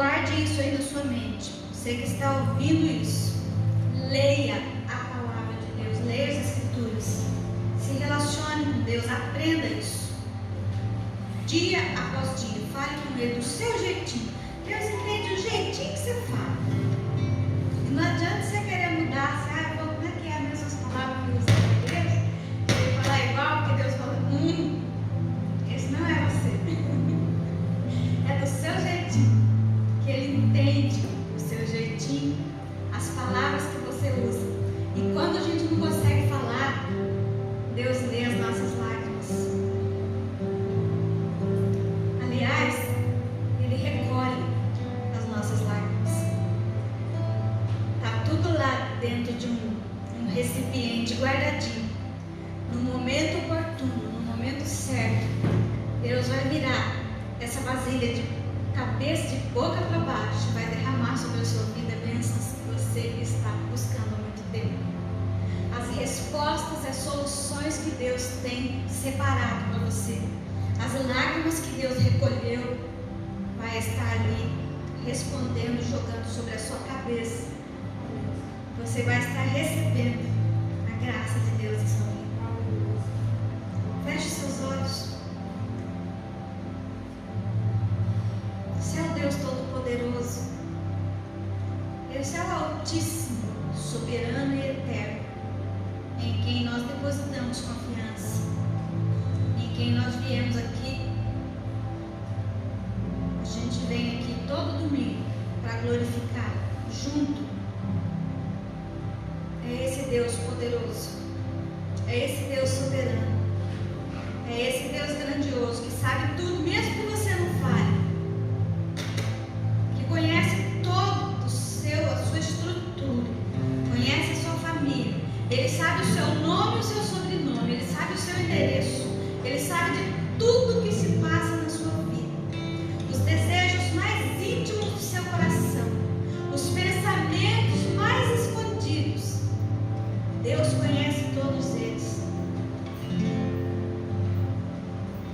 guarde isso aí na sua mente. Você que está ouvindo isso, leia a palavra de Deus, leia as Escrituras, se relacione com Deus, aprenda isso. Dia após dia, fale com Ele do seu jeitinho. Deus entende o jeitinho que você fala. E não adianta você querer mudar, como é que é as mesmas palavras que você usa na igreja? Querer falar igual, porque Deus fala, esse não é você. É do seu jeitinho, que Ele entende o seu jeitinho, as palavras que você usa. E quando a gente não consegue falar, Deus lê as nossas lágrimas. Aliás, Ele recolhe as nossas lágrimas. Está tudo lá dentro de um recipiente guardadinho. No momento oportuno, no momento certo, Deus vai virar essa vasilha de cabeça, de boca para baixo, vai derramar sobre a sua vida bênçãos que você está buscando há muito tempo. As respostas, as soluções que Deus tem separado para você, as lágrimas que Deus recolheu, vai estar ali respondendo, jogando sobre a sua cabeça. Você vai estar recebendo a graça de Deus em sua vida. Feche seus olhos. Você é o Deus Todo-Poderoso. Esse é o Altíssimo, soberano e eterno, em quem nós depositamos confiança, em quem nós viemos aqui. A gente vem aqui todo domingo para glorificar junto. É esse Deus poderoso, é esse Deus soberano, é esse Deus grandioso que sabe tudo, mesmo que você não fale, que conhece todo a sua estrutura, conhece a sua família. Ele sabe o seu nome e o seu sobrenome, Ele sabe o seu endereço, Ele sabe de tudo que se passa na sua vida, os desejos mais íntimos do seu coração, os pensamentos mais escondidos. Deus conhece todos eles.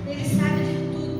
Ele sabe de tudo.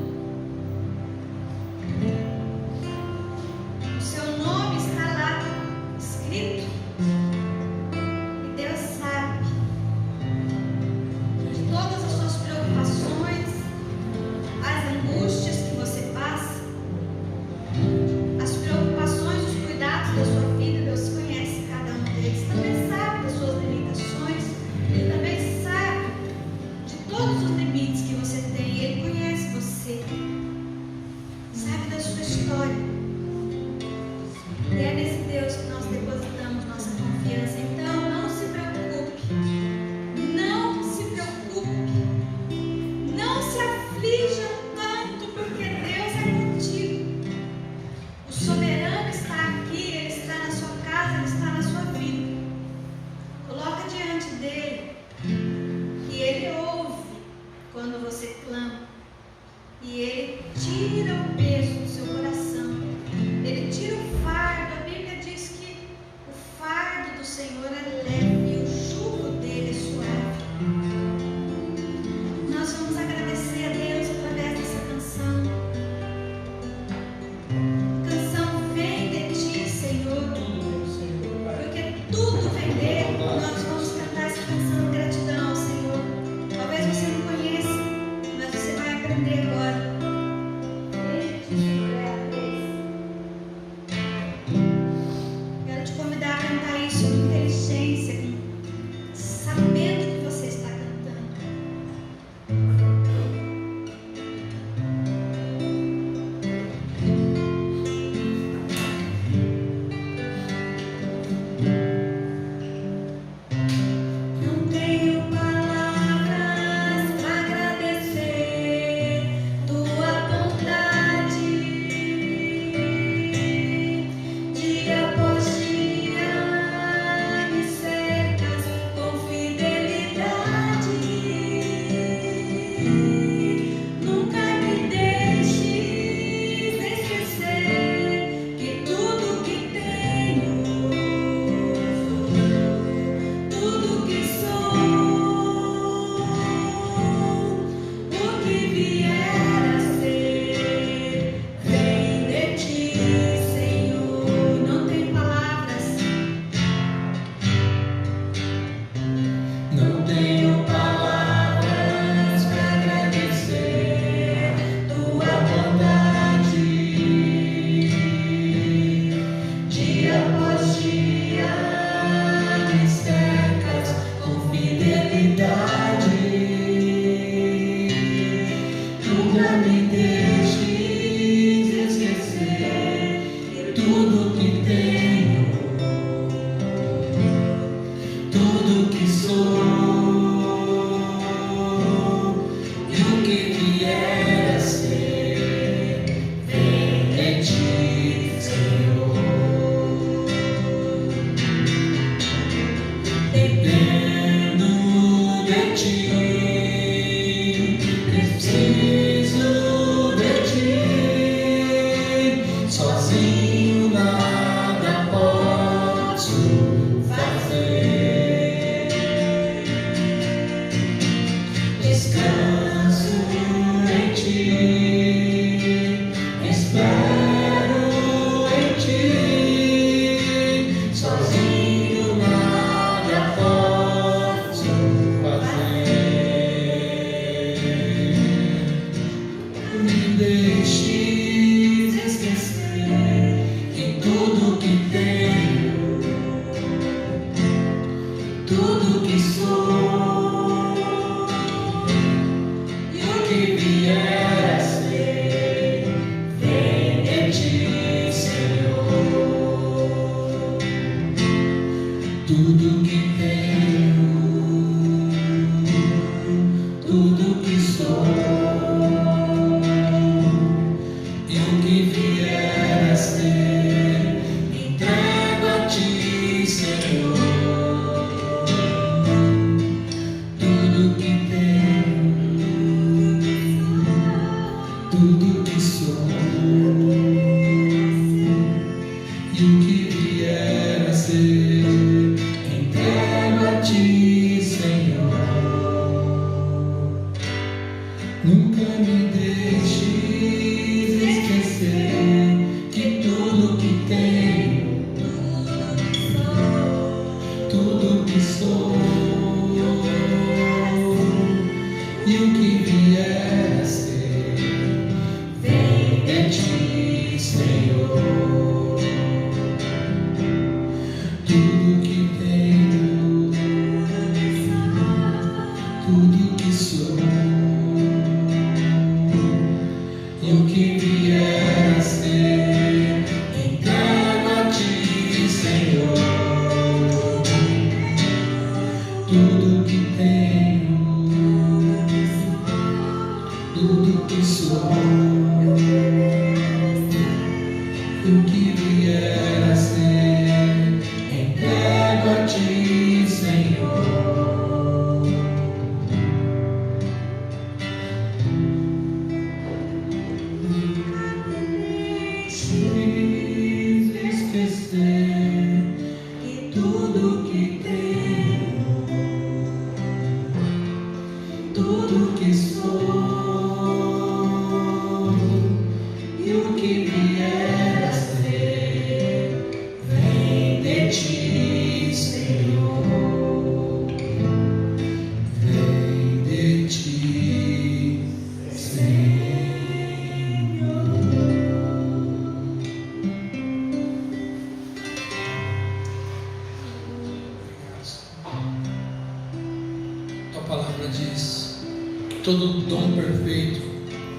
todo dom perfeito,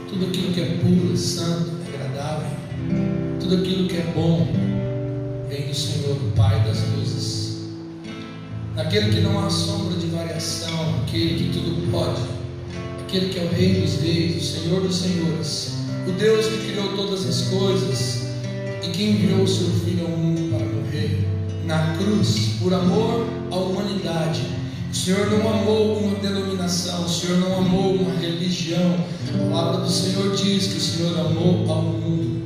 tudo aquilo que é puro, santo, agradável, tudo aquilo que é bom, vem do Senhor, o Pai das luzes, naquele que não há sombra de variação, aquele que tudo pode, aquele que é o Rei dos Reis, o Senhor dos Senhores, o Deus que criou todas as coisas e que enviou o seu Filho ao mundo para morrer na cruz, por amor à humanidade. O Senhor não amou uma denominação, o Senhor não amou uma religião. A palavra do Senhor diz que o Senhor amou ao mundo,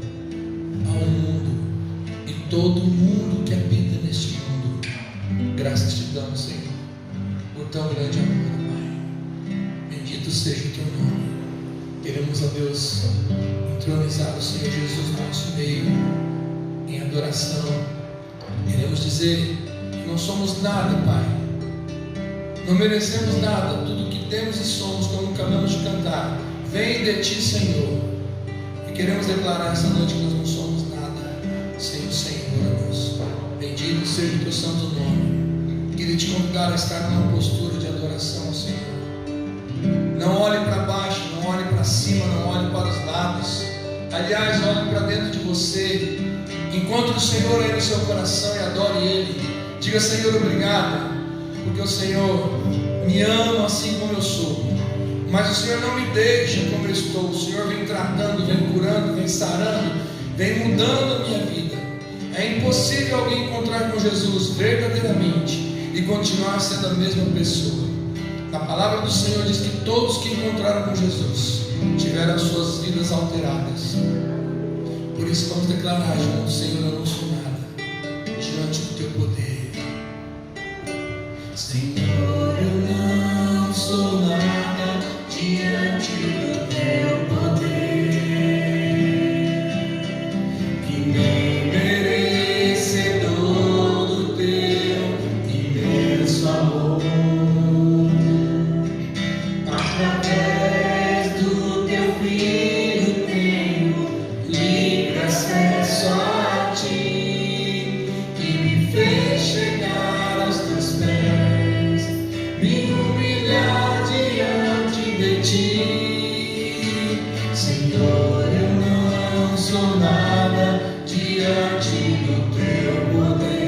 e todo mundo que habita neste mundo. Graças te damos, Senhor, por tão grande amor, Pai. Bendito seja o teu nome. Queremos, ó Deus, entronizar o Senhor Jesus no nosso meio, em adoração. Queremos dizer que não somos nada, Pai. Não merecemos nada. Tudo que temos e somos, como acabamos de cantar, vem de Ti, Senhor. E queremos declarar essa noite que nós não somos nada sem o Senhor, Deus. Bendito seja o Teu santo nome. Queria te convidar a estar numa postura de adoração, Senhor. Não olhe para baixo, não olhe para cima, não olhe para os lados. Aliás, olhe para dentro de você. Encontre o Senhor aí no seu coração e adore Ele. Diga: Senhor, obrigado, porque o Senhor me ama assim como eu sou, mas o Senhor não me deixa como eu estou. O Senhor vem tratando, vem curando, vem sarando, vem mudando a minha vida. É impossível alguém encontrar com Jesus verdadeiramente e continuar sendo a mesma pessoa. A palavra do Senhor diz que todos que encontraram com Jesus tiveram as suas vidas alteradas. Por isso vamos declarar juntos: Senhor, eu não sou nada diante do Teu poder. Senhor, eu não sou nada diante do Teu poder, que nem merecedor do Teu imenso amor. Através do Teu Filho tenho livre acesso a Ti, que me fez chegar aos Teus pés, me humilhar diante de Ti. Senhor, eu não sou nada diante do Teu poder,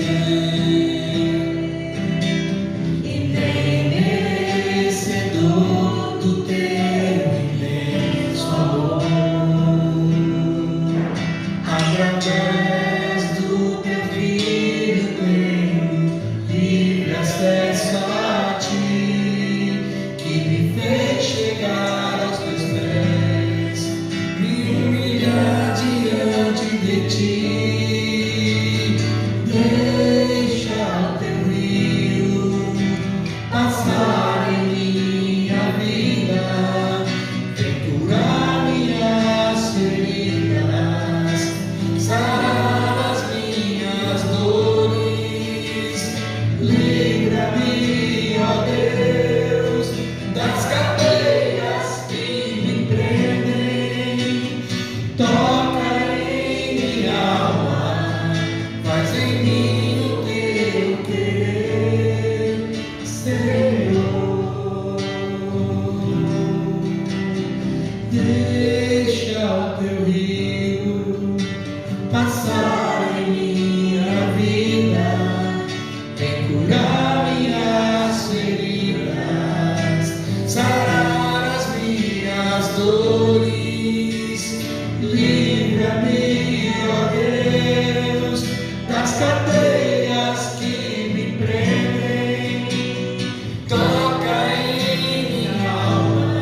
e nem merecedor do Teu imenso amor. Através do Teu Filho tenho livre acesso a Ti, que me fez chegar aos Teus pés, me humilhar diante de Ti. Deixa o Teu rio passar em minha vida, vem curar minhas feridas, sarar as minhas dores. Livra-me, ó Deus, das cadeias que me prendem. Toca em minha alma, faz em mim o Teu querer, Senhor. Deixa o Teu rio passar em minha vida, vem curar minhas feridas, sarar as minhas dores. Livra-me, ó Deus, das cadeias que me prendem. Toca em minha alma,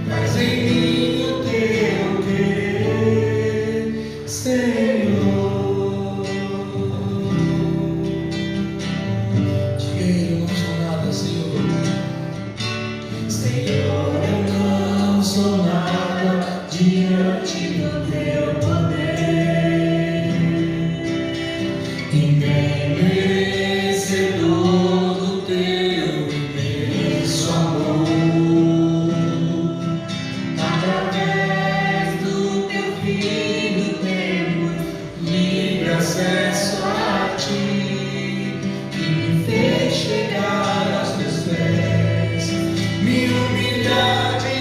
faz em mim o Teu querer, Senhor. Diga: eu não sou nada, Senhor. Senhor, eu não sou nada diante do Teu poder, e nem merecedor do Teu imenso amor. Através do Teu Filho tenho livre acesso a Ti, que me fez chegar aos Teus pés, me humilhar diante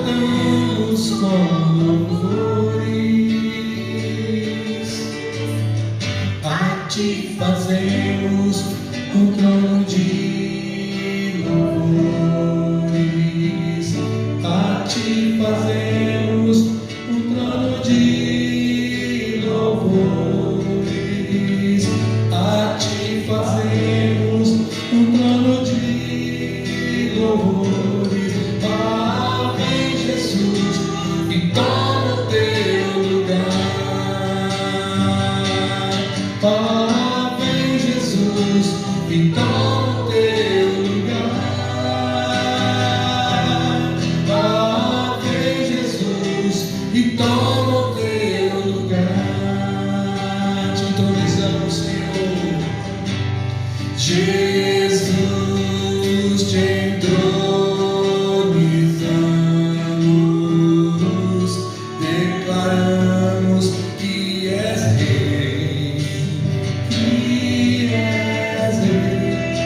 exaltamos com louvores, a ti fazemos um trono de louvores, a ti fazemos um trono de louvores, a ti fazemos um trono de louvores. Ah, vem Jesus e toma o teu lugar. Ah, vem Jesus e toma o teu lugar. Ah, vem Jesus e toma o teu lugar. Te entronizamos, Senhor. Jesus, te entronizamos, declaramos que és rei,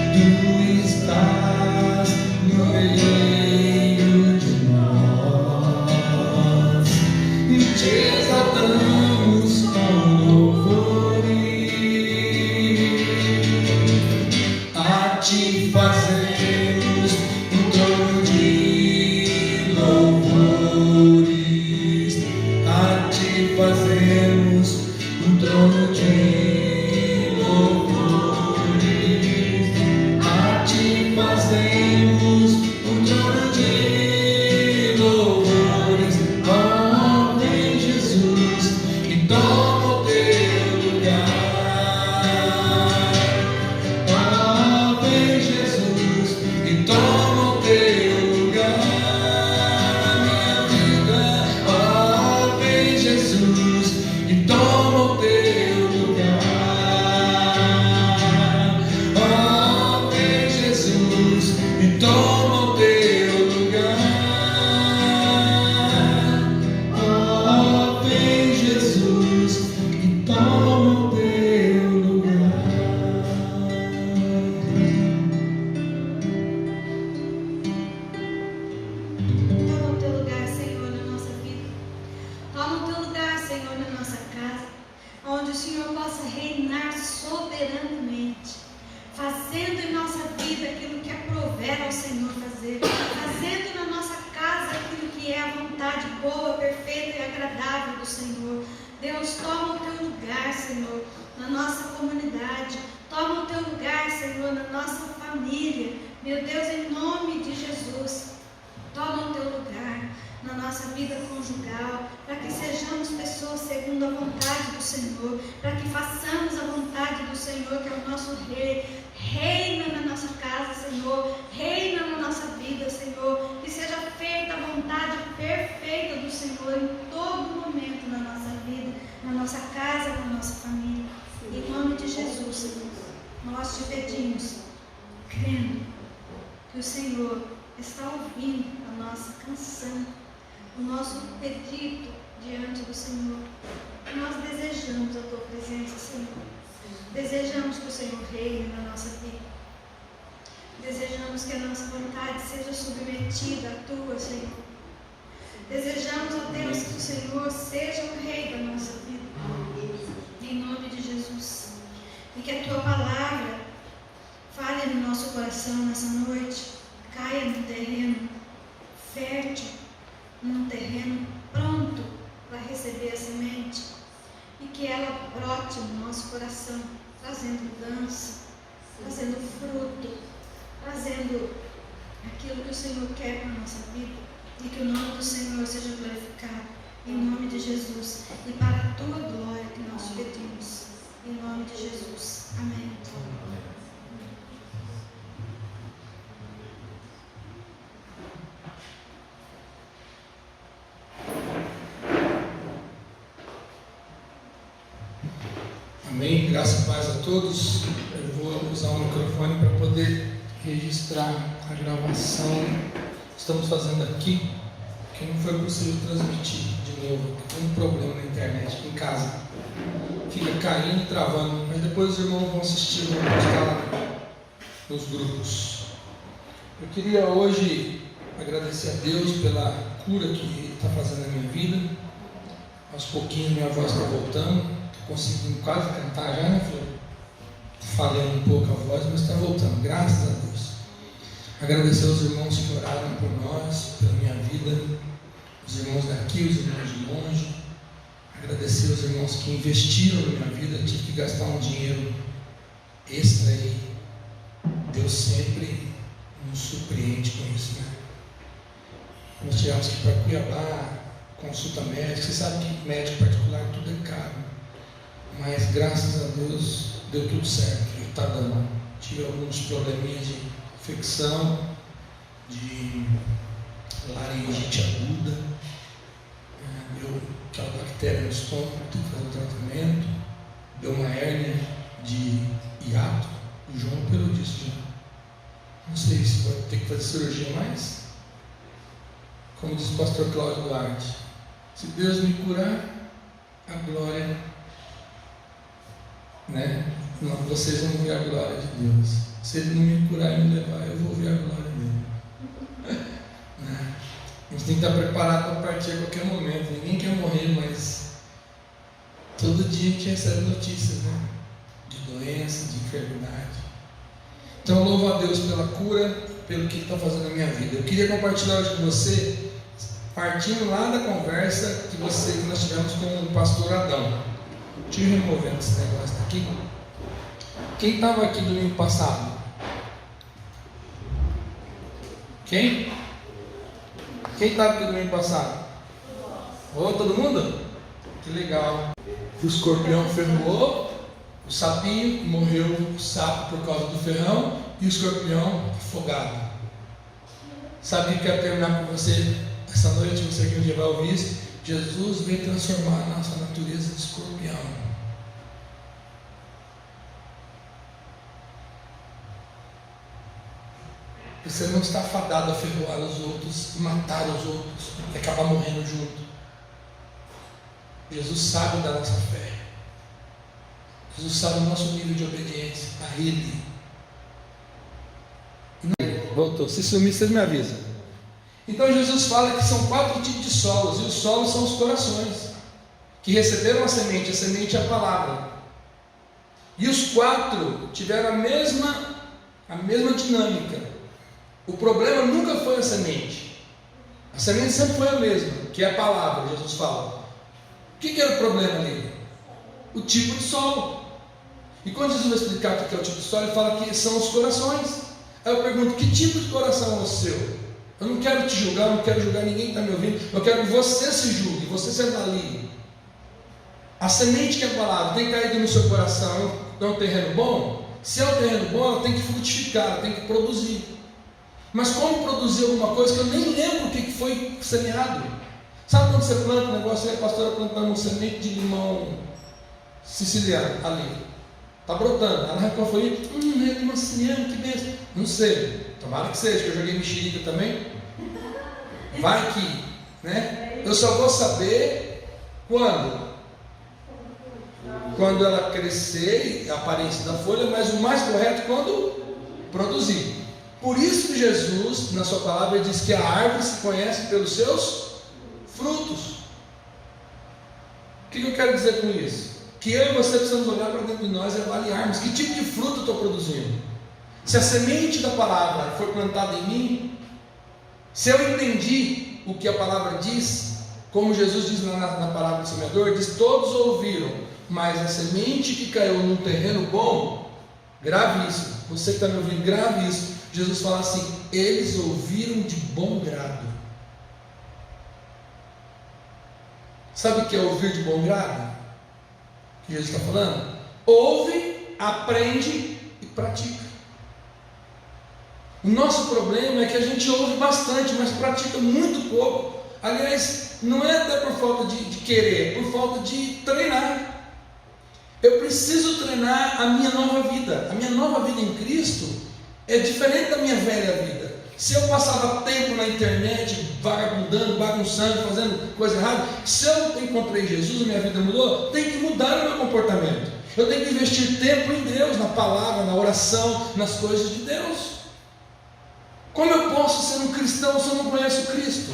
tu estás no meio de nós, e te exaltamos com louvores, a ti fazemos um trono de louvores, a ti fazemos um trono de louvores, a ti fazemos um trono de louvores. Oh, vem Jesus e toma o teu lugar. Oh, vem Jesus e toma o teu lugar na minha vida. Oh, vem Jesus e toma o teu lugar. Oh, vem Jesus e toma o teu lugar. Oh, vem Jesus e toma o teu lugar. Toma o teu lugar, Senhor, na nossa vida. Toma o teu lugar, Senhor, na nossa casa, onde o Senhor possa reinar soberanamente, fazendo em nossa vida aquilo que aprover ao Senhor fazer, fazendo na nossa casa aquilo que é a vontade boa, perfeita e agradável do Senhor. Deus, toma o teu lugar, Senhor, na nossa comunidade. Toma o teu lugar, Senhor, na nossa família. Meu Deus, em nome de Jesus, toma o teu lugar na nossa vida conjugal, para que sejamos pessoas segundo a vontade do Senhor, para que façamos a vontade do Senhor, que é o nosso Rei. Reina na nossa casa, Senhor, reina na nossa vida, Senhor, que seja feita a vontade perfeita do Senhor em todo momento na nossa vida, na nossa casa, na nossa família. Em nome de Jesus, Senhor, nós te pedimos, crendo que o Senhor está ouvindo a nossa canção, o nosso pedido diante do Senhor. Nós desejamos a tua presença, Senhor. Desejamos que o Senhor reine na nossa vida. Desejamos que a nossa vontade seja submetida à tua, Senhor. Desejamos, ó Deus, que o Senhor seja o Rei da nossa vida. Em nome de Jesus. E que a tua palavra fale no nosso coração nessa noite, caia no terreno fértil, num terreno pronto para receber a semente, e que ela brote no nosso coração, trazendo mudança, trazendo fruto, trazendo aquilo que o Senhor quer para a nossa vida, e que o nome do Senhor seja glorificado, em nome de Jesus, e para a tua glória que nós te pedimos, em nome de Jesus. Amém. Amém. Graça e paz a todos. Eu vou usar o microfone para poder registrar a gravação que estamos fazendo aqui, que não foi possível transmitir de novo. Tem um problema na internet aqui em casa. Fica caindo e travando, mas depois os irmãos vão assistir, vão postar lá nos grupos. Eu queria hoje agradecer a Deus pela cura que Ele está fazendo na minha vida. Aos pouquinhos minha voz está voltando, estou conseguindo quase cantar já, né, Flor? Falando um pouco a voz, mas está voltando, graças a Deus. Agradecer aos irmãos que oraram por nós, pela minha vida, os irmãos daqui, os irmãos de longe. Agradecer aos irmãos que investiram na minha vida. Eu tive que gastar um dinheiro extra aí. Deus sempre nos surpreende com isso, né? Nós tivemos que ir para Cuiabá, consulta médica. Você sabe que médico particular tudo é caro, mas graças a Deus deu tudo certo. Está dando. Tive alguns probleminhas de infecção, de laringite aguda, deu aquela bactéria no estômago, tive que fazer um tratamento, deu uma hérnia de hiato. O João operou disso já. Não sei se vai ter que fazer cirurgia mais. Como diz o pastor Cláudio Duarte, se Deus me curar, a glória, né? Não, vocês vão ver a glória de Deus. Se Ele não me curar e me levar, eu vou ver a glória dele. Né? A gente tem que estar preparado para partir a qualquer momento. Ninguém quer morrer, mas todo dia a gente recebe notícias, né? De doença, de enfermidade. Então eu louvo a Deus pela cura, pelo que Ele está fazendo na minha vida. Eu queria compartilhar hoje com você, partindo lá da conversa que nós tivemos com o pastor Adão. Deixa eu remover esse negócio daqui. Quem estava aqui domingo passado? Quem? Quem estava aqui domingo passado? Oh, todo mundo? Que legal. O escorpião ferrou, o sapinho, morreu o sapo por causa do ferrão e o escorpião afogado. Sabe o que eu quero terminar com você essa noite? Você que um dia vai ouvir isso. Jesus veio transformar a nossa natureza de escorpião. Você não está fadado a ferroar os outros, matar os outros e acabar morrendo junto. Jesus sabe da nossa fé. Jesus sabe o nosso nível de obediência a Ele. Voltou. Se sumir, vocês me avisam. Então Jesus fala que são 4 tipos de solos, e os solos são os corações, que receberam a semente é a palavra. E os 4 tiveram a mesma dinâmica. O problema nunca foi a semente sempre foi a mesma, que é a palavra. Jesus fala. O que era o problema ali? O tipo de solo. E quando Jesus vai explicar o que é o tipo de solo, ele fala que são os corações. Aí eu pergunto, que tipo de coração é o seu? Eu não quero te julgar, eu não quero julgar ninguém que está me ouvindo. Eu quero que você se julgue, você se avalie. A semente que é a palavra tem caído no seu coração, é um terreno bom? Se é um terreno bom, ela tem que frutificar, ela tem que produzir. Mas como produzir alguma coisa que eu nem lembro o que foi semeado? Sabe quando você planta um negócio, a pastora plantando uma semente de limão siciliano ali? Está brotando, ela arrancou a folhinha, é limão siciliano, que benção. Não sei, tomara que seja, que eu joguei mexerica também. Vai que, né? Eu só vou saber quando ela crescer, a aparência da folha, mas o mais correto é quando produzir. Por isso que Jesus, na sua palavra, diz que a árvore se conhece pelos seus frutos. O que eu quero dizer com isso? Que eu e você precisamos olhar para dentro de nós e avaliarmos que tipo de fruto eu estou produzindo. Se a semente da palavra foi plantada em mim, se eu entendi o que a palavra diz, como Jesus diz na palavra do semeador, diz: todos ouviram, mas a semente que caiu num terreno bom, grave isso, você que está me ouvindo, grave isso. Jesus fala assim: eles ouviram de bom grado. Sabe o que é ouvir de bom grado? Que Jesus está falando? Ouve, aprende e pratica. O nosso problema é que a gente ouve bastante, mas pratica muito pouco. Aliás, não é até por falta de querer, é por falta de treinar. Eu preciso treinar a minha nova vida. A minha nova vida em Cristo é diferente da minha velha vida. Se eu passava tempo na internet, vagabundando, bagunçando, fazendo coisa errada, se eu encontrei Jesus, a minha vida mudou, tem que mudar o meu comportamento. Eu tenho que investir tempo em Deus, na palavra, na oração, nas coisas de Deus. Como eu posso ser um cristão se eu não conheço Cristo?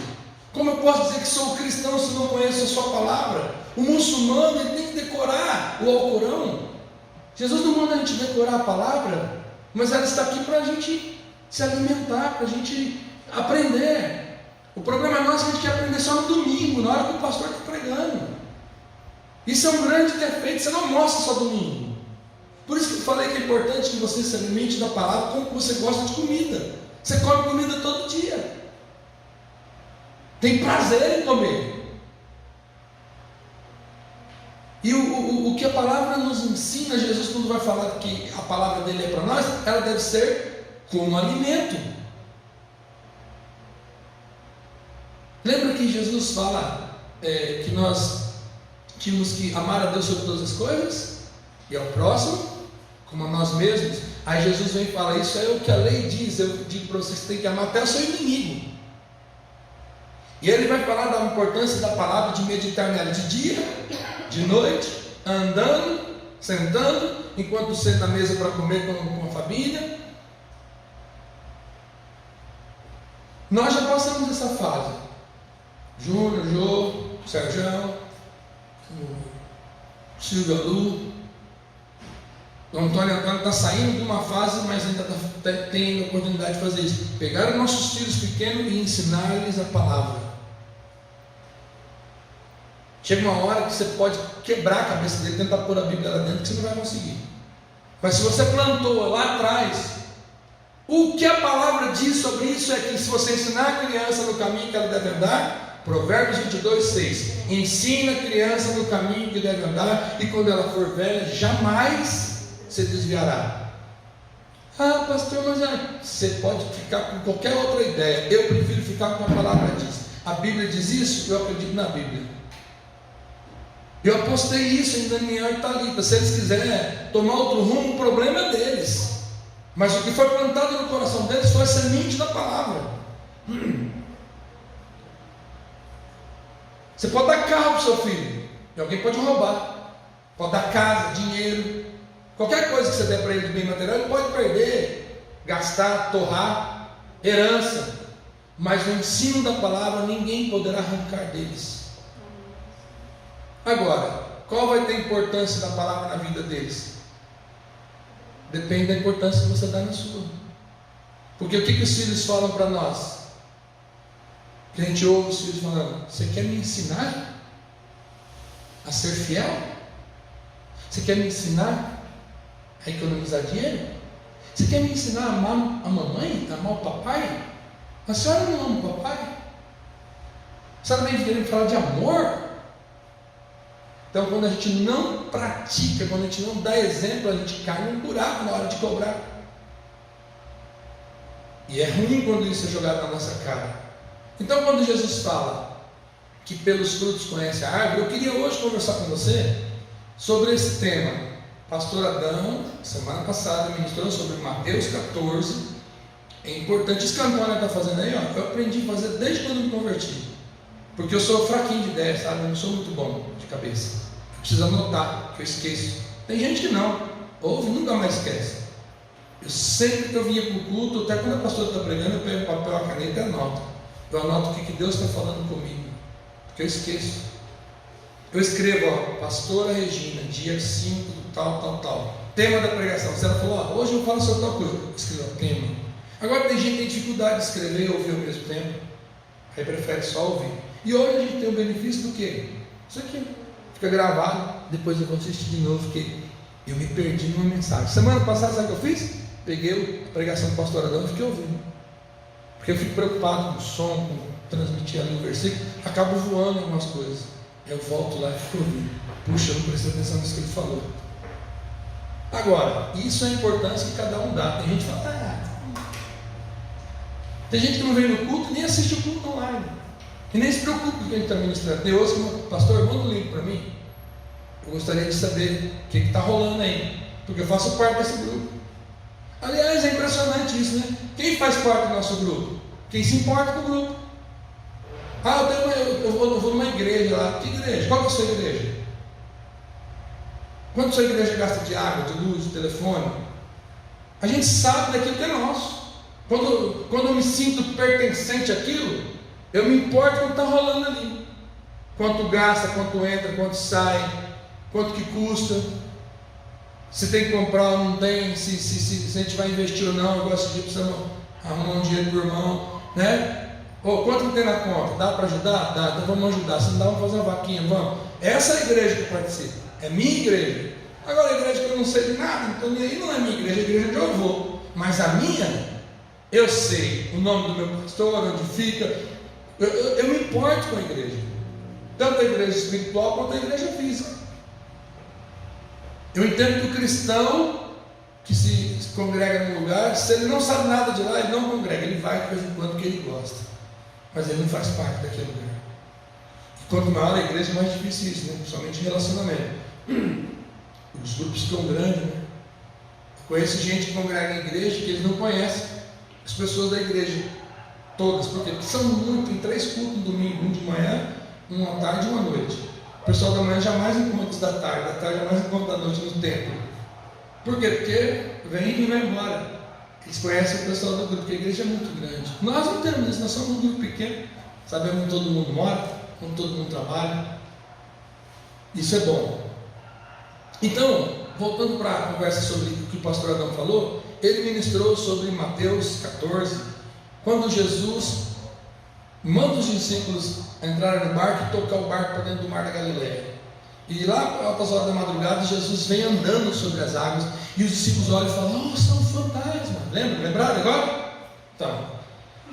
Como eu posso dizer que sou cristão se eu não conheço a sua palavra? O muçulmano, ele tem que decorar o Alcorão. Jesus não manda a gente decorar a palavra, mas ela está aqui para a gente se alimentar, para a gente aprender. O problema nosso é que a gente quer aprender só no domingo, na hora que o pastor está pregando. Isso é um grande defeito, você não mostra só domingo. Por isso que eu falei que é importante que você se alimente da palavra como você gosta de comida. Você come comida todo dia. Tem prazer em comer. E o que a palavra nos ensina, Jesus quando vai falar que a palavra dele é para nós, ela deve ser como alimento. Lembra que Jesus fala que nós tínhamos que amar a Deus sobre todas as coisas e ao próximo como a nós mesmos? Aí Jesus vem e fala, isso é o que a lei diz, eu digo para vocês que tem que amar até o seu inimigo. E ele vai falar da importância da palavra, de meditar nela de dia, de noite, andando, sentando, enquanto senta na mesa para comer com a família. Nós já passamos essa fase. Júnior, Jô, Sérgio, Silvio Lu, o Antônio está saindo de uma fase, mas ainda tem a oportunidade de fazer isso. Pegar os nossos filhos pequenos e ensinar-lhes a palavra. Chega uma hora que você pode quebrar a cabeça dele, tentar pôr a Bíblia lá dentro, que você não vai conseguir. Mas se você plantou lá atrás, o que a palavra diz sobre isso é que se você ensinar a criança no caminho que ela deve andar, Provérbios 22:6, ensina a criança no caminho que deve andar, e quando ela for velha, jamais se desviará. Ah, pastor, mas você pode ficar com qualquer outra ideia. Eu prefiro ficar com a palavra diz. A Bíblia diz isso, eu acredito na Bíblia. Eu apostei isso em Daniel e Talita. Se eles quiserem tomar outro rumo, o problema é deles. Mas o que foi plantado no coração deles foi a semente da palavra. Você pode dar carro para o seu filho, e alguém pode roubar. Pode dar casa, dinheiro, qualquer coisa que você der para ele de bem material, ele pode perder, gastar, torrar, herança. Mas no ensino da palavra, ninguém poderá arrancar deles. Agora, qual vai ter importância da palavra na vida deles? Depende da importância que você dá na sua. Porque o que os filhos falam para nós? Que a gente ouve os filhos falando, você quer me ensinar a ser fiel? Você quer me ensinar a economizar dinheiro? Você quer me ensinar a amar a mamãe, a amar o papai? A senhora não ama o papai? A senhora vem querendo falar de amor? Então, quando a gente não pratica, quando a gente não dá exemplo, a gente cai num buraco na hora de cobrar. E é ruim quando isso é jogado na nossa cara. Então, quando Jesus fala que pelos frutos conhece a árvore, eu queria hoje conversar com você sobre esse tema. Pastor Adão, semana passada, ministrou sobre Mateus 14. É importante, isso que a Antônia está fazendo aí, ó, eu aprendi a fazer desde quando me converti. Porque eu sou fraquinho de ideia, sabe? Eu não sou muito bom de cabeça. Eu preciso anotar, que eu esqueço. Tem gente que não, ouve e nunca mais esquece. Eu sempre que eu vinha para o culto, até quando a pastora está pregando, eu pego o papel, a caneta e anoto. Eu anoto o que Deus está falando comigo, porque eu esqueço. Eu escrevo, ó, pastora Regina, dia 5, tal. Tema da pregação. Se ela falou, ó, hoje eu falo sobre tal coisa, eu escrevo, tema. Agora tem gente que tem dificuldade de escrever e ouvir ao mesmo tempo. Aí prefere só ouvir. E hoje a gente tem o benefício do quê? Isso aqui. Fica gravado. Depois eu vou assistir de novo, porque eu me perdi numa mensagem. Semana passada, sabe o que eu fiz? Peguei a pregação do pastor Adão e fiquei ouvindo. Porque eu fico preocupado com o som, com transmitir ali o versículo. Acabo voando algumas coisas. Eu volto lá e fico ouvindo. Puxa, eu não prestei atenção nisso que ele falou. Agora, isso é a importância que cada um dá. Tem gente que fala, tem gente que não vem no culto e nem assiste o culto online. E nem se preocupa com o que a gente está ministrando. Tem outros que, pastor, manda um link para mim. Eu gostaria de saber o que está rolando aí. Porque eu faço parte desse grupo. Aliás, é impressionante isso, né? Quem faz parte do nosso grupo? Quem se importa com o grupo. Eu vou numa igreja lá. Que igreja? Qual é a sua igreja? Quanto a sua igreja gasta de água, de luz, de telefone? A gente sabe daquilo que é nosso. Quando eu me sinto pertencente àquilo, eu me importo com o que está rolando ali. Quanto gasta, quanto entra, quanto sai, quanto que custa, se tem que comprar ou não tem, se a gente vai investir ou não. Eu gosto de precisamos arrumar um dinheiro para o irmão, né? Ou quanto que tem na conta? Dá para ajudar? Dá, então vamos ajudar. Se não dá, vamos fazer uma vaquinha, vamos. Essa é a igreja que eu participo, é minha igreja. Agora a igreja que eu não sei de nada, então aí não é minha igreja, é a igreja onde eu vou. Mas a minha, eu sei o nome do meu pastor, onde fica. Eu me importo com a igreja, tanto a igreja espiritual quanto a igreja física. Eu entendo que o cristão que se congrega num lugar, se ele não sabe nada de lá, ele não congrega, ele vai de vez em quando que ele gosta, mas ele não faz parte daquele lugar. E quanto maior a igreja, mais difícil isso, né? Principalmente em relacionamento. Os grupos ficam grandes, né? Conheço gente que congrega em igreja que eles não conhecem as pessoas da igreja todas, porque são muito, tem 3 cultos no domingo, um de manhã, um à tarde e um à noite. O pessoal da manhã jamais encontra os da tarde jamais encontra da noite no templo. Por quê? Porque vem e vai embora. Eles conhecem o pessoal do grupo, porque a igreja é muito grande. Nós não temos isso, nós somos um grupo pequeno, sabemos onde todo mundo mora, onde todo mundo trabalha. Isso é bom. Então, voltando para a conversa sobre o que o pastor Adão falou, ele ministrou sobre Mateus 14, quando Jesus manda os discípulos entrarem no barco e tocar o barco para dentro do mar da Galileia. E lá, altas horas da madrugada, Jesus vem andando sobre as águas e os discípulos olham e falam: "Oh, são fantasmas." Lembraram agora? Então,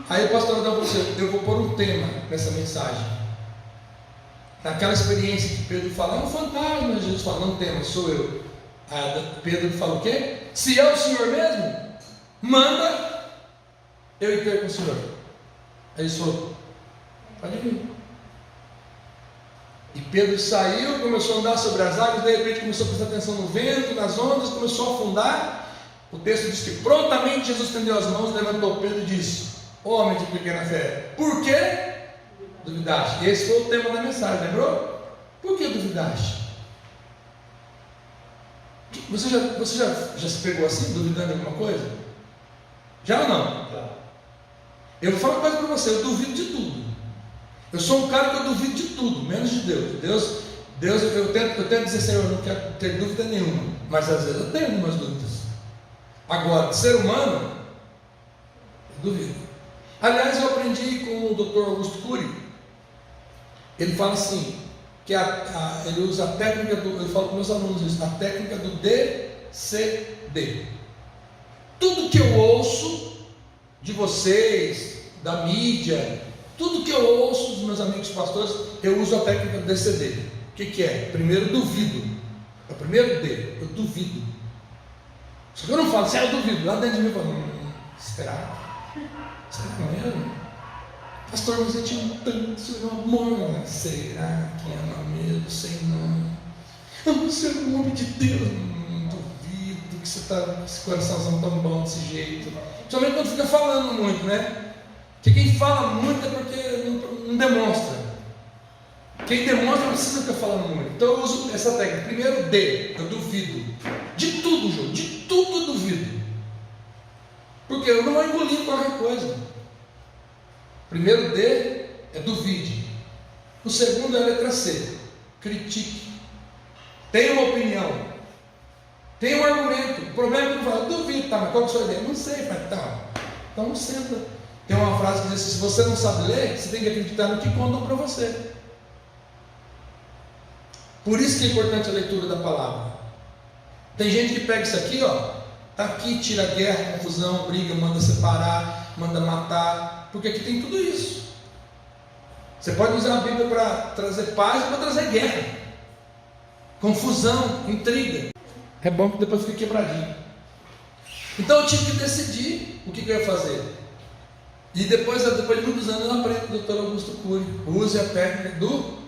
aí o pastor Adão falou assim: eu vou pôr um tema nessa mensagem. Naquela experiência que Pedro fala: "É um fantasma." Jesus fala: "Não tema, sou eu." Aí Pedro fala o quê? "Se é o Senhor mesmo, manda eu ir ter com o Senhor." Aí ele falou: "Pode vir." E Pedro saiu, começou a andar sobre as águas, de repente começou a prestar atenção no vento, nas ondas, começou a afundar. O texto diz que prontamente Jesus estendeu as mãos, levantou Pedro e disse: "Homem de pequena fé, por que duvidaste?" Esse foi o tema da mensagem, lembrou? Por que duvidaste? Você já se pegou assim, duvidando de alguma coisa? Já ou não? Eu vou falar uma coisa para você: eu duvido de tudo. Eu sou um cara que eu duvido de tudo, menos de Deus. Deus, eu tento dizer: "Senhor, eu não quero ter dúvida nenhuma", mas às vezes eu tenho algumas dúvidas. Agora, de ser humano, eu duvido. Aliás, eu aprendi com o Dr. Augusto Cury. Ele fala assim, que ele usa a técnica eu falo com meus alunos isso, a técnica do DCD. Tudo que eu ouço de vocês, da mídia, tudo que eu ouço dos meus amigos pastores, eu uso a técnica do DCD. O que é? Primeiro, duvido. É o primeiro D, eu duvido. Só que eu não falo assim: "eu duvido." Lá dentro de mim eu falo: será? Será mesmo? Pastor, você te ama tanto, você amor. Será que ama mesmo? Sei não. Você é um homem de Deus. Duvido que você está com esse coraçãozão tão bom desse jeito. Principalmente quando fica falando muito, né? Porque quem fala muito é porque não demonstra. Quem demonstra não precisa ficar falando muito. Então eu uso essa técnica. Primeiro D, eu duvido. De tudo, João, de tudo eu duvido. Porque eu não vou engolir qualquer coisa. Primeiro D é duvide. O segundo é a letra C, critique. Tem uma opinião, tem um argumento. O problema é que eu falo: duvido, tá, mas qual que é a sua ideia? Não sei, pai, tá. Então senta. Tem uma frase que diz assim: se você não sabe ler, você tem que acreditar no que contam para você. Por isso que é importante a leitura da palavra. Tem gente que pega isso aqui, ó, tá aqui, tira guerra, confusão, briga, manda separar, manda matar, porque aqui tem tudo isso. Você pode usar a Bíblia para trazer paz ou para trazer guerra, confusão, intriga. É bom que depois fique quebradinho. Então eu tive que decidir o que eu ia fazer. E depois de muitos anos eu aprendo com o Dr. Augusto Cury. Use a técnica do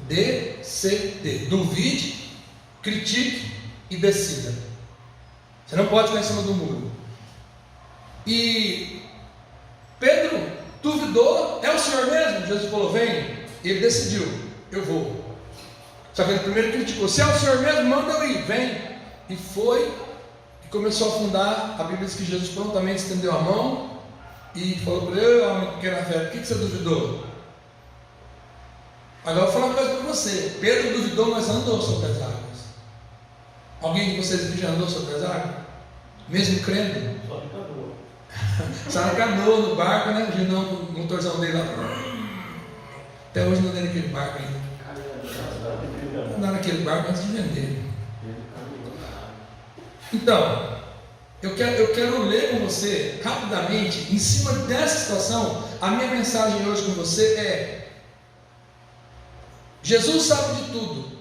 DCD. Duvide, critique e decida. Você não pode ficar em cima do muro. E Pedro duvidou: é o Senhor mesmo? Jesus falou: vem. Ele decidiu: eu vou. Só que ele primeiro criticou: se é o Senhor mesmo, manda eu ir, vem. E foi, e começou a afundar. A Bíblia diz que Jesus prontamente estendeu a mão e falou para ele: homem pequena fé, por que você duvidou? Agora eu vou falar uma coisa para você. Pedro duvidou, mas andou sobre as águas. Alguém de vocês aqui já andou sobre as águas? Mesmo crendo? Só de canoa. Só na canoa, no barco, né? O Ginão, o motorzão dele lá. Até hoje não andei naquele barco ainda. Andar naquele barco antes de vender. Então, eu quero ler com você rapidamente, em cima dessa situação. A minha mensagem hoje com você é: Jesus sabe de tudo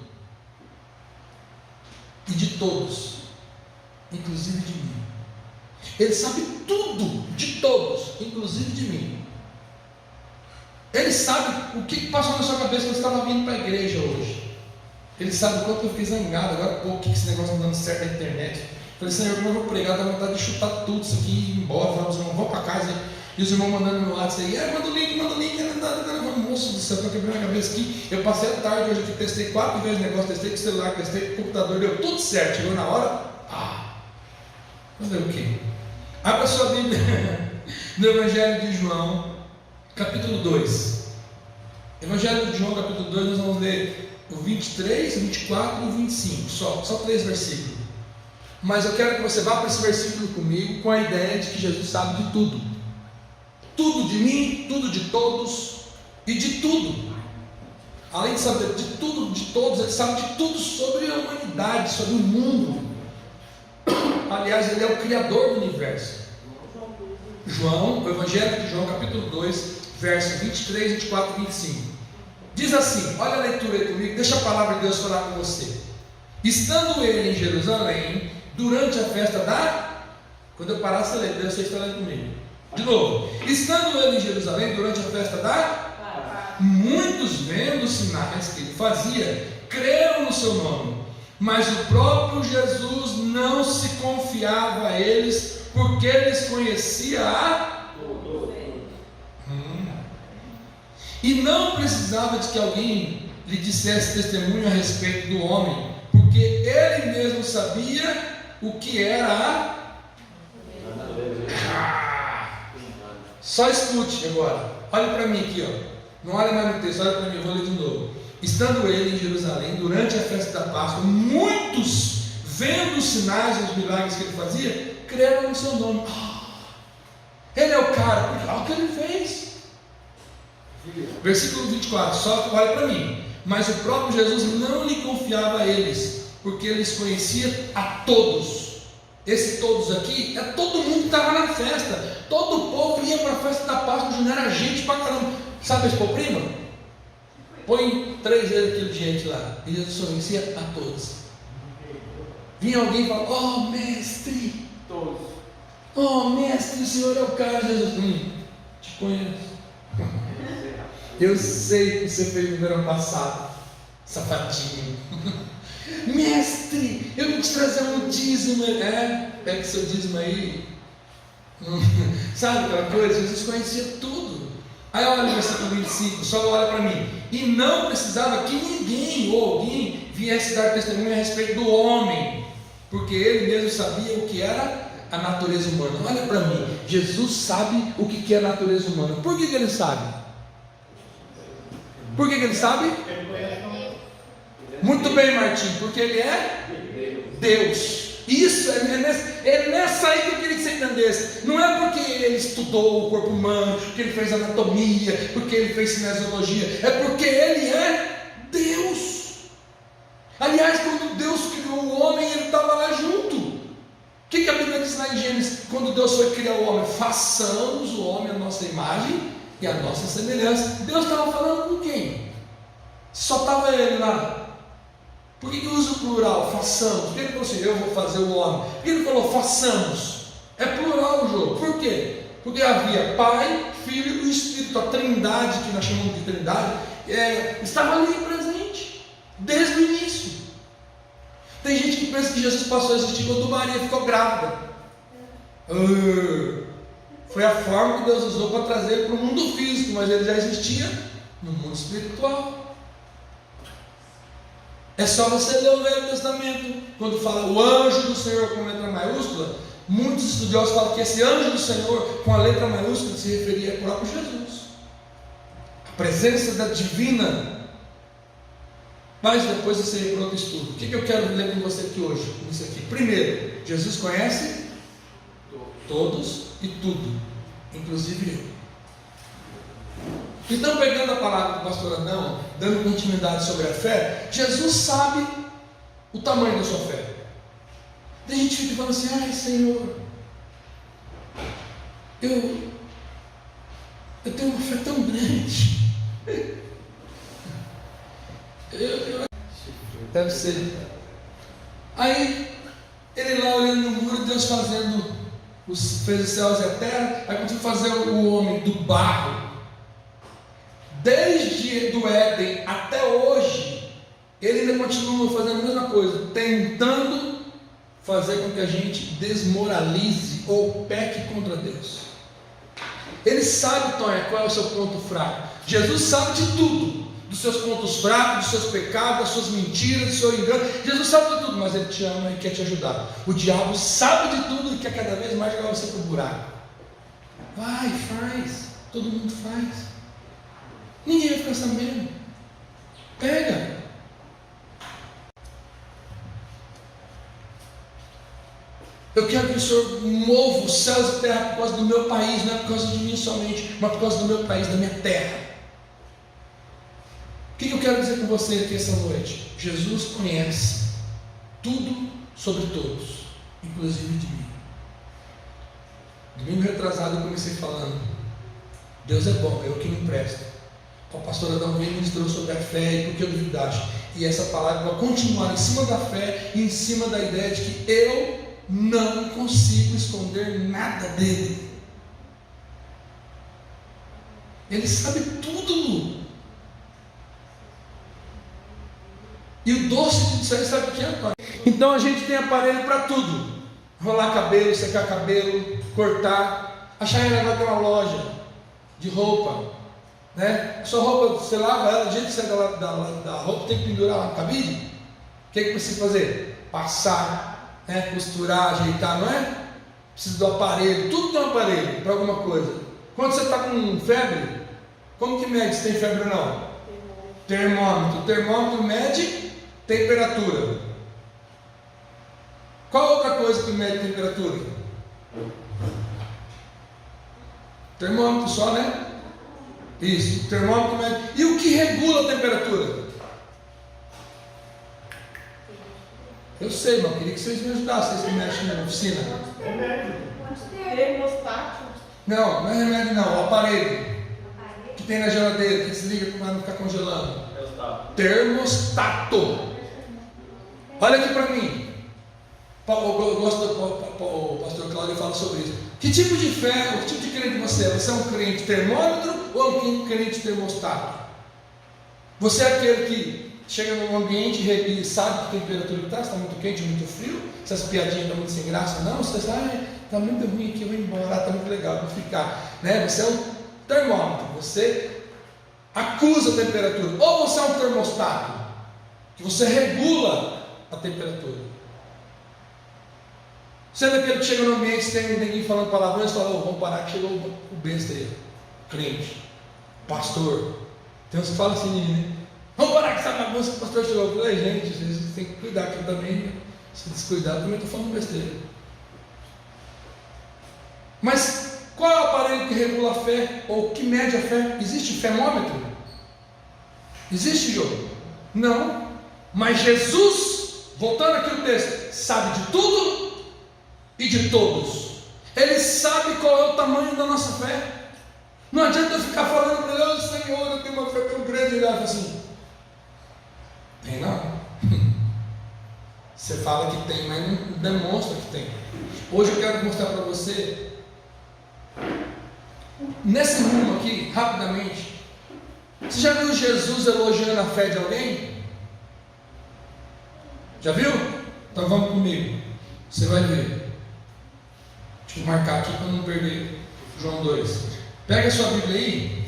e de todos, inclusive de mim. Ele sabe tudo de todos, inclusive de mim. Ele sabe o que passou na sua cabeça quando você estava vindo para a igreja hoje. Ele sabe o quanto eu fiquei zangado agora há pouco, que esse negócio não dando certo na internet. Falei: Senhor, como eu vou pregar, dá vontade de chutar tudo isso aqui e ir embora. Falar: os irmãos, vão para casa. E os irmãos mandando no WhatsApp aí: manda o link. Moço do céu, estou quebrando a cabeça aqui. Eu passei a tarde hoje aqui, testei 4 vezes o negócio, testei com o celular, testei com o computador, deu tudo certo. Chegou na hora, fazer o quê? Abra sua Bíblia no Evangelho de João, capítulo 2. Evangelho de João, capítulo 2, nós vamos ler o 23, o 24 e o 25, só 3 versículos. Mas eu quero que você vá para esse versículo comigo com a ideia de que Jesus sabe de tudo. Tudo de mim, tudo de todos e de tudo. Além de saber de tudo, de todos, ele sabe de tudo sobre a humanidade, sobre o mundo. Aliás, ele é o Criador do universo. João, o Evangelho de João, capítulo 2, versos 23, 24 e 25. Diz assim, olha a leitura aí comigo, deixa a palavra de Deus falar com você. Estando ele em Jerusalém, durante a festa da... Quando eu parar, você lê, você está lendo comigo. De novo. Estando ele em Jerusalém, durante a festa da... Muitos, vendo os sinais que ele fazia, creram no seu nome. Mas o próprio Jesus não se confiava a eles, porque eles conhecia a... E não precisava de que alguém lhe dissesse testemunho a respeito do homem, porque ele mesmo sabia o que era a... Só escute agora, olhe para mim aqui, não olhe mais no texto, olhe para mim, eu vou ler de novo. Estando ele em Jerusalém, durante a festa da Páscoa, muitos, vendo os sinais e os milagres que ele fazia, creram no seu nome. Ele é o cara, porque olha o que ele fez. Versículo 24, só olha para mim. Mas o próprio Jesus não lhe confiava a eles, porque eles conhecia a todos. Esse todos aqui é todo mundo que estava na festa. Todo o povo ia para a festa da Páscoa, não era gente pra caramba. Sabe esse prima? Põe 3 vezes aquele de gente lá. E Jesus conhecia a todos. Vinha alguém e falava: oh mestre, Todos. oh mestre, o Senhor é o cara. Jesus: te conheço. Eu sei o que você fez no verão passado, safadinho. Mestre, eu vou te trazer um dízimo. Pega seu dízimo aí. Sabe aquela coisa? Jesus conhecia tudo. Aí olha o versículo 25, só olha para mim. E não precisava que ninguém ou alguém viesse dar testemunho a respeito do homem, porque ele mesmo sabia o que era a natureza humana. Olha para mim, Jesus sabe o que é a natureza humana. Por que ele sabe? Por que ele sabe? Muito bem, Martim, porque ele é Deus. Isso, é nessa aí que eu queria que você entendesse. Não é porque ele estudou o corpo humano, porque ele fez anatomia, porque ele fez cinesiologia. É porque ele é Deus. Aliás, quando Deus criou o homem, ele estava lá junto. O que a Bíblia diz lá em Gênesis? Quando Deus foi criar o homem: façamos o homem a nossa imagem e a nossa semelhança. Deus estava falando com quem? Só estava ele lá. Por que usa o plural? Façamos. Por que ele falou assim: eu vou fazer o homem? Por que ele falou façamos? É plural o jogo. Por quê? Porque havia Pai, Filho e Espírito. A trindade, que nós chamamos de trindade, estava ali presente desde o início. Tem gente que pensa que Jesus passou a existir quando Maria ficou grávida. Foi a forma que Deus usou para trazer ele para o mundo físico, mas ele já existia no mundo espiritual. É só você ler o Velho Testamento, quando fala o anjo do Senhor com letra maiúscula. Muitos estudiosos falam que esse anjo do Senhor com a letra maiúscula se referia ao próprio Jesus, a presença da divina. Mas depois você ir para outro estudo. O que eu quero ler com você aqui hoje? Isso aqui. Primeiro, Jesus conhece todos e tudo, inclusive eu. Então, pegando a palavra do pastor Adão, dando continuidade sobre a fé, Jesus sabe o tamanho da sua fé. Tem gente que fica falando assim: ai Senhor, eu tenho uma fé tão grande. Deve ser. Aí, ele lá olhando no muro, Deus fez os céus e a terra. Aí conseguiu fazer o homem do barro. Desde do Éden até hoje, ele ainda continua fazendo a mesma coisa, tentando fazer com que a gente desmoralize ou peque contra Deus. Ele sabe, Tonha, qual é o seu ponto fraco. Jesus sabe de tudo, dos seus pontos fracos, dos seus pecados, das suas mentiras, do seu engano. Jesus sabe de tudo, mas Ele te ama e quer te ajudar. O diabo sabe de tudo e quer cada vez mais jogar você para o buraco. Vai, faz, todo mundo faz. Ninguém vai ficar sabendo. Pega. Eu quero que o Senhor mova os céus e terra por causa do meu país, não é por causa de mim somente, mas por causa do meu país, da minha terra. O que eu quero dizer com você aqui essa noite? Jesus conhece tudo sobre todos, inclusive de mim. Domingo retrasado eu comecei falando: Deus é bom, é o que me empresta. O pastor Adão ministrou sobre a fé e por que eu duvidaste. E essa palavra vai continuar em cima da fé e em cima da ideia de que eu não consigo esconder nada dele. Ele sabe tudo. E o doce de dizer, sabe o que é? Então a gente tem aparelho para tudo: rolar cabelo, secar cabelo, cortar. A Chayana vai ter uma loja de roupa, né? A sua roupa, você lava ela, do jeito que você da roupa, tem que pendurar lá no cabide. O que precisa fazer? Passar, né? Costurar, ajeitar, não é? Precisa do aparelho, tudo tem um aparelho para alguma coisa. Quando você está com febre, como que mede se tem febre ou não? Termômetro. O termômetro mede temperatura. Qual outra coisa que mede temperatura? Termômetro só, né? Isso, o termômetro mede. E o que regula a temperatura? Eu sei, mas eu queria que vocês me ajudassem, vocês que mexem na oficina. Termostato? Não é remédio não, o aparelho que tem na geladeira, que desliga para não ficar congelando. Termostato. Olha aqui para mim. Eu gosto o pastor Cláudio fala sobre isso. Que tipo de fé, ou que tipo de crente você é? Você é um crente termômetro ou um crente termostato? Você é aquele que chega num ambiente e sabe que temperatura está, se está muito quente, muito frio, se as piadinhas estão muito sem graça, não, você sabe, está muito ruim aqui, eu vou embora, está muito legal, vou ficar, né? Você é um termômetro, você acusa a temperatura, ou você é um termostato, que você regula a temperatura. Você é daquele que chega no ambiente, tem ninguém falando palavrões, fala: oh, vamos parar que chegou o besta aí, crente, pastor. Tem uns que falam assim, né? Vamos parar com essa bagunça que o pastor chegou. Eu falei: gente, vocês têm que cuidar, que eu também, se descuidar, eu também estou falando besteira. Mas qual é o aparelho que regula a fé, ou que mede a fé? Existe femômetro? Existe, jogo? Não. Mas Jesus, voltando aqui o texto, sabe de tudo e de todos. Ele sabe qual é o tamanho da nossa fé. Não adianta eu ficar falando para ele: oh, Senhor, eu tenho uma fé tão grande. Ele fala assim: tem não. Você fala que tem, mas não demonstra que tem. Hoje eu quero mostrar para você, nesse rumo aqui, rapidamente. Você já viu Jesus elogiando a fé de alguém? Já viu? Então vamos comigo. Você vai ver. Deixa eu marcar aqui para não perder João 2. Pega a sua Bíblia aí.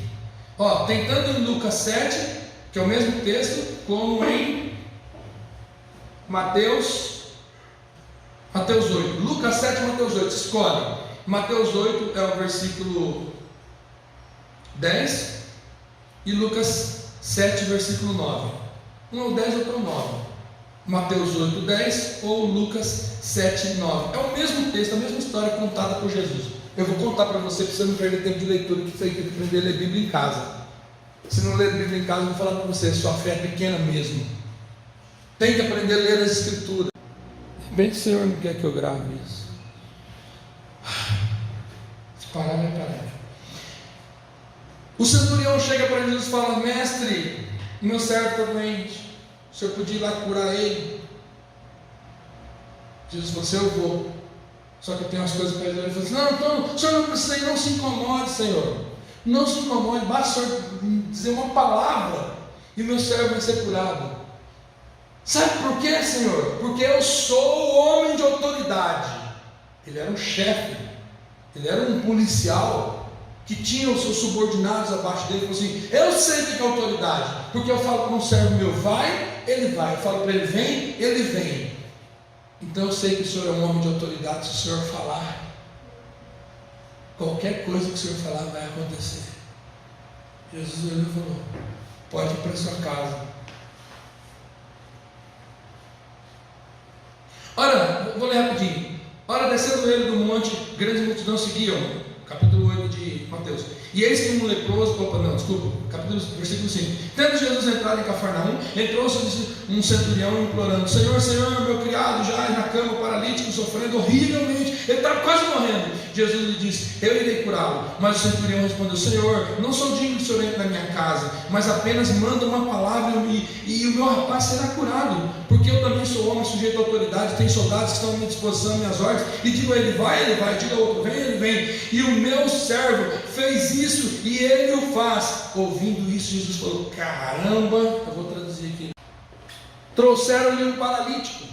Ó, tem tanto em Lucas 7, que é o mesmo texto, como em Mateus 8. Lucas 7, Mateus 8. Escolhe. Mateus 8 é o versículo 10 e Lucas 7, versículo 9. Um é o 10, outro é o 9. Mateus 8, 10 ou Lucas 7, 9. É o mesmo texto, a mesma história contada por Jesus. Eu vou contar para você não perder tempo de leitura, que foi que aprender a ler Bíblia em casa. Se não ler Bíblia em casa, eu vou falar para você, sua fé é pequena mesmo. Tem que aprender a ler as Escrituras. Bem, o Senhor não quer que eu grave isso. Se parar, vai parar. O centurião chega para Jesus e fala: mestre, meu servo está doente, o senhor podia ir lá curar ele? Jesus falou assim: eu vou, só que eu tenho umas coisas para ele. Ele falou assim: não, então, o senhor não precisa ir, não se incomode, Senhor, não se incomode, basta o senhor dizer uma palavra e o meu servo vai ser curado. Sabe por quê, Senhor? Porque eu sou homem de autoridade. Ele era um chefe, ele era um policial que tinha os seus subordinados abaixo dele. Ele falou assim: eu sei o que é autoridade, porque eu falo para um servo meu, vai, ele vai. Eu falo para ele, vem, ele vem. Então eu sei que o Senhor é um homem de autoridade. Se o Senhor falar, qualquer coisa que o Senhor falar vai acontecer. Jesus olhou e falou: pode ir para sua casa. Ora, vou ler rapidinho. Ora, descendo ele do monte, grande multidão seguiam. Capítulo 8 de Mateus. E eis que um leproso, versículo 5. Tendo Jesus entrado em Cafarnaum, entrou-se um centurião implorando: Senhor, Senhor, meu criado jaz na cama, paralítico, sofrendo horrivelmente, ele está quase morrendo. Jesus lhe disse: eu irei curá-lo. Mas o centurião respondeu: Senhor, não sou digno que o Senhor entre na minha casa, mas apenas manda uma palavra e o meu rapaz será curado, porque eu também sou homem sujeito à autoridade, tenho soldados que estão à minha disposição, minhas ordens, e digo a ele, vai, digo ao outro, vem, ele vem, e o meu servo fez isso e ele o faz. Ouvindo isso, Jesus falou: caramba, eu vou traduzir aqui. Trouxeram-lhe um paralítico.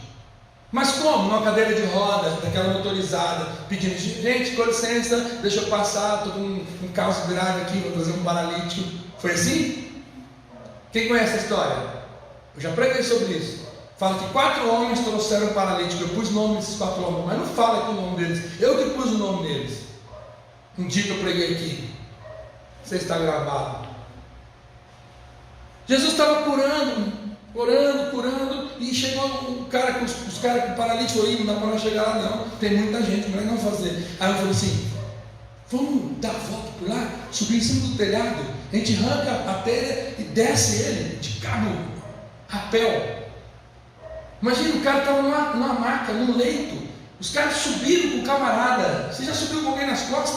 Mas como? Numa cadeira de roda, daquela motorizada, pedindo: gente, com licença, deixa eu passar, estou com um caso grave aqui, vou trazer um paralítico. Foi assim? Quem conhece a história? Eu já preguei sobre isso. Fala que 4 homens trouxeram um paralítico. Eu pus o nome desses 4 homens, mas não fala aqui o nome deles. Eu que pus o nome deles. Um dia que eu preguei aqui. Você está gravado. Jesus estava curando, e chegou um cara com os caras com paralítico aí, não dá para nós chegar lá não, tem muita gente, mas não fazer. Aí eu falei assim: vamos dar a volta por lá, subir em cima do telhado, a gente arranca a telha e desce ele de cabo, rapel. Imagina, o cara estava numa maca, num leito, os caras subiram com o camarada. Você já subiu com alguém nas costas?